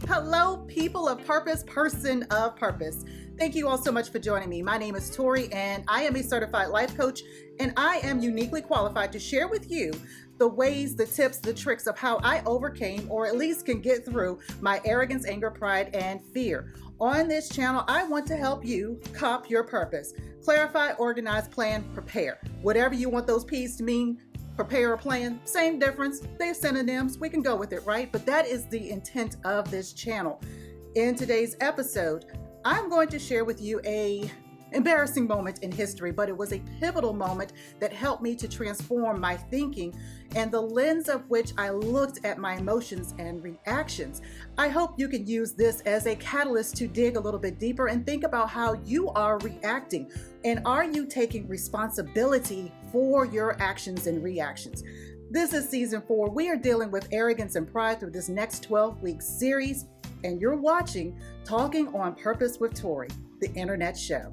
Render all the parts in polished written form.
Hello, people of purpose, person of purpose. Thank you all so much for joining me. My name is Torrie, and I am a certified life coach, and I am uniquely qualified to share with you the ways, the tips, the tricks of how I overcame, or at least can get through, my arrogance, anger, pride, and fear. On this channel, I want to help you cop your purpose. Clarify, organize, plan, prepare. Whatever you want those P's to mean, prepare or plan, same difference. They're synonyms. We can go with it, right? But that is the intent of this channel. In today's episode, I'm going to share with you a embarrassing moment in history, but it was a pivotal moment that helped me to transform my thinking and the lens of which I looked at my emotions and reactions. I hope you can use this as a catalyst to dig a little bit deeper and think about how you are reacting. And are you taking responsibility for your actions and reactions? This is season 4. We are dealing with arrogance and pride through this next 12-week series, and you're watching Talking on Purpose with Torrie, the internet show.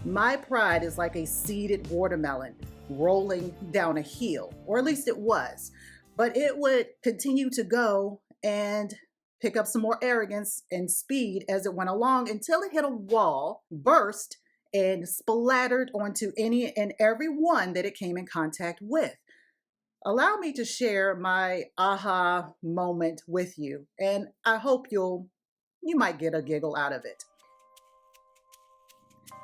My pride is like a seeded watermelon rolling down a hill, or at least it was, but it would continue to go and pick up some more arrogance and speed as it went along until it hit a wall, burst, and splattered onto any and every one that it came in contact with. Allow me to share my aha moment with you, and I hope you might get a giggle out of it.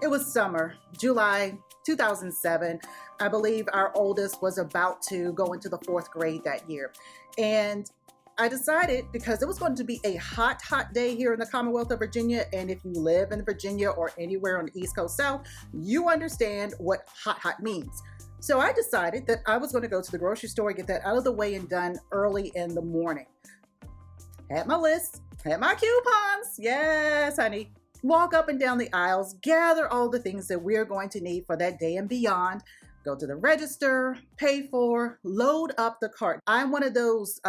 It was summer, July 2007. I believe our oldest was about to go into the 4th grade that year. And I decided, because it was going to be a hot day here in the Commonwealth of Virginia, and if you live in Virginia or anywhere on the East Coast South, you understand what hot means. So I decided that I was going to go to the grocery store, get that out of the way and done early in the morning. Had my list, had my coupons. Yes, honey. Walk up and down the aisles, gather all the things that we're going to need for that day and beyond. Go to the register, pay for, load up the cart. I'm one of those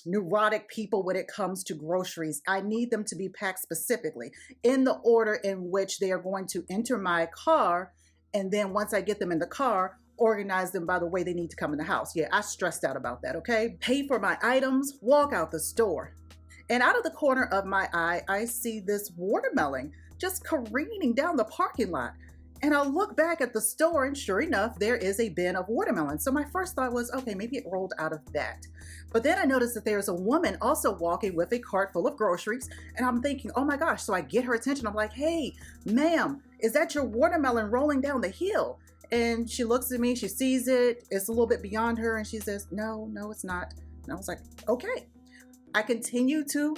neurotic people when it comes to groceries. I need them to be packed specifically in the order in which they are going to enter my car. And then once I get them in the car, organize them by the way they need to come in the house. Yeah, I stressed out about that, okay? Pay for my items, walk out the store. And out of the corner of my eye, I see this watermelon just careening down the parking lot. And I look back at the store, and sure enough, there is a bin of watermelon. So my first thought was, okay, maybe it rolled out of that. But then I noticed that there's a woman also walking with a cart full of groceries. And I'm thinking, oh my gosh. So I get her attention. I'm like, hey, ma'am, is that your watermelon rolling down the hill? And she looks at me, she sees it, it's a little bit beyond her, and she says, no, it's not. And I was like, okay. I continue to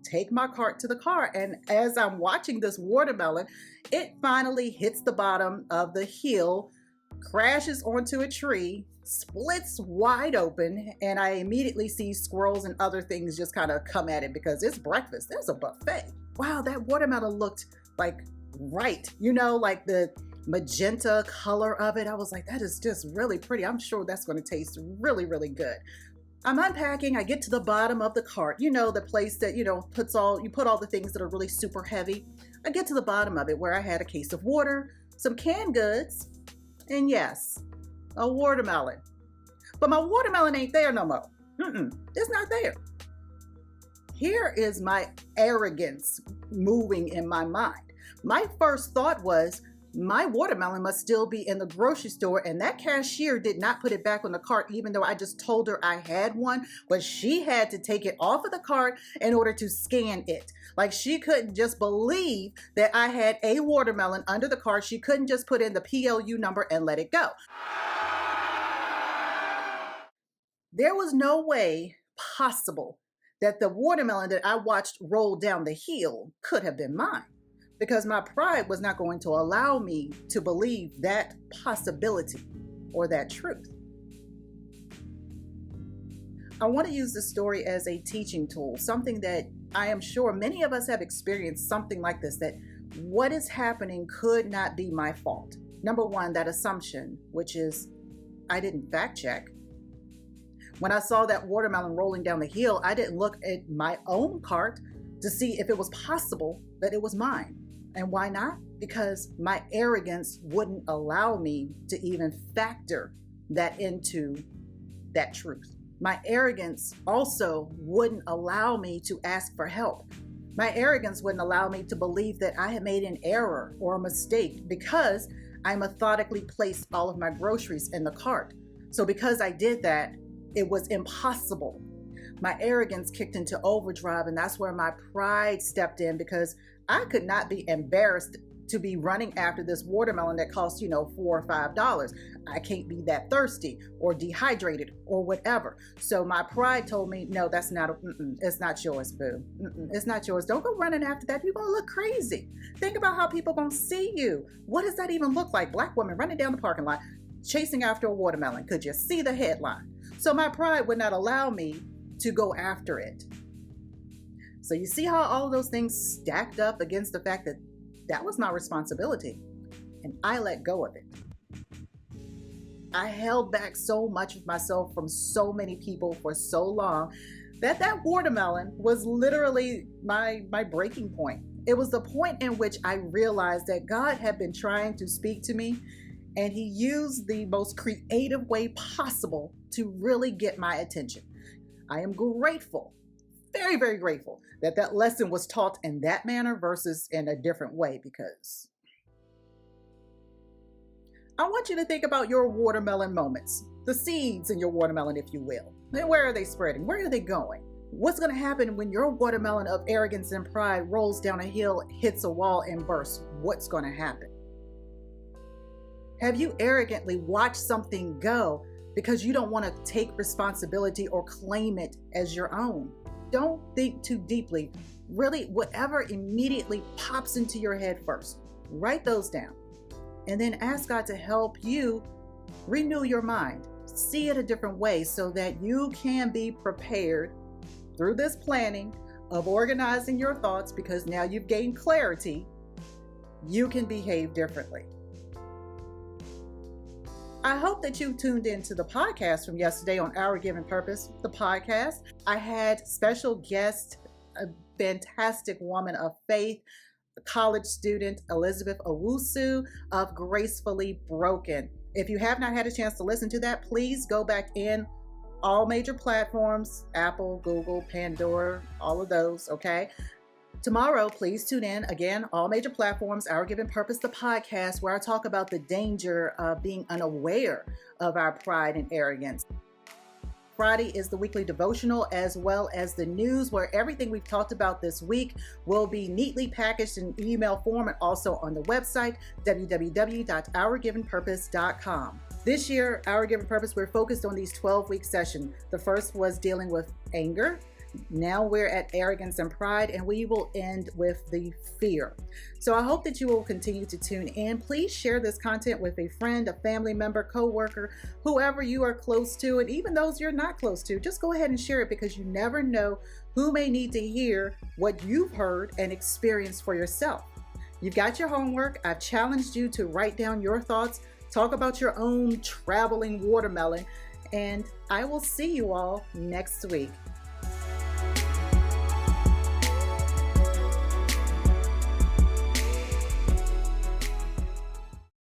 take my cart to the car, and as I'm watching this watermelon, it finally hits the bottom of the hill, crashes onto a tree, splits wide open, and I immediately see squirrels and other things just kind of come at it because it's breakfast. There's a buffet. Wow, that watermelon looked like right, like the magenta color of it. I was like, that is just really pretty. I'm sure that's going to taste really, really good. I'm unpacking. I get to the bottom of the cart, the place that, you put all the things that are really super heavy. I get to the bottom of it where I had a case of water, some canned goods, and yes, a watermelon. But my watermelon ain't there no more. It's not there. Here is my arrogance moving in my mind. My first thought was, my watermelon must still be in the grocery store, and that cashier did not put it back on the cart, even though I just told her I had one, but she had to take it off of the cart in order to scan it. Like, she couldn't just believe that I had a watermelon under the cart. She couldn't just put in the PLU number and let it go. There was no way possible that the watermelon that I watched roll down the hill could have been mine, because my pride was not going to allow me to believe that possibility or that truth. I want to use this story as a teaching tool, something that I am sure many of us have experienced something like this, that what is happening could not be my fault. Number one, that assumption, which is I didn't fact check. When I saw that watermelon rolling down the hill, I didn't look at my own cart to see if it was possible that it was mine. And why not? Because my arrogance wouldn't allow me to even factor that into that truth. My arrogance also wouldn't allow me to ask for help. My arrogance wouldn't allow me to believe that I had made an error or a mistake because I methodically placed all of my groceries in the cart. So because I did that, it was impossible. My arrogance kicked into overdrive, and that's where my pride stepped in, because I could not be embarrassed to be running after this watermelon that costs, $4 or $5. I can't be that thirsty or dehydrated or whatever. So my pride told me, no, that's not, it's not yours, boo. It's not yours. Don't go running after that. You're going to look crazy. Think about how people going to see you. What does that even look like? Black women running down the parking lot, chasing after a watermelon. Could you see the headline? So my pride would not allow me to go after it. So you see how all of those things stacked up against the fact that that was my responsibility, and I let go of it. I held back so much of myself from so many people for so long that watermelon was literally my breaking point. It was the point in which I realized that God had been trying to speak to me, and He used the most creative way possible to really get my attention. I am grateful, very, very grateful that lesson was taught in that manner versus in a different way, because I want you to think about your watermelon moments, the seeds in your watermelon, if you will. And where are they spreading? Where are they going? What's going to happen when your watermelon of arrogance and pride rolls down a hill, hits a wall, and bursts? What's going to happen? Have you arrogantly watched something go because you don't want to take responsibility or claim it as your own? Don't think too deeply. Really, whatever immediately pops into your head first, write those down. And then ask God to help you renew your mind. See it a different way so that you can be prepared through this planning of organizing your thoughts, because now you've gained clarity. You can behave differently. I hope that you tuned into the podcast from yesterday on Our Given Purpose, the podcast. I had special guest, a fantastic woman of faith, a college student, Elizabeth Owusu of Gracefully Broken. If you have not had a chance to listen to that, please go back in all major platforms, Apple, Google, Pandora, all of those, okay? Tomorrow, please tune in again, all major platforms, Our Given Purpose, the podcast, where I talk about the danger of being unaware of our pride and arrogance. Friday is the weekly devotional, as well as the news, where everything we've talked about this week will be neatly packaged in email form and also on the website, www.ourgivenpurpose.com. This year, Our Given Purpose, we're focused on these 12-week sessions. The first was dealing with anger. Now we're at arrogance and pride, and we will end with the fear. So I hope that you will continue to tune in. Please share this content with a friend, a family member, coworker, whoever you are close to, and even those you're not close to. Just go ahead and share it, because you never know who may need to hear what you've heard and experienced for yourself. You've got your homework. I've challenged you to write down your thoughts, talk about your own traveling watermelon, and I will see you all next week.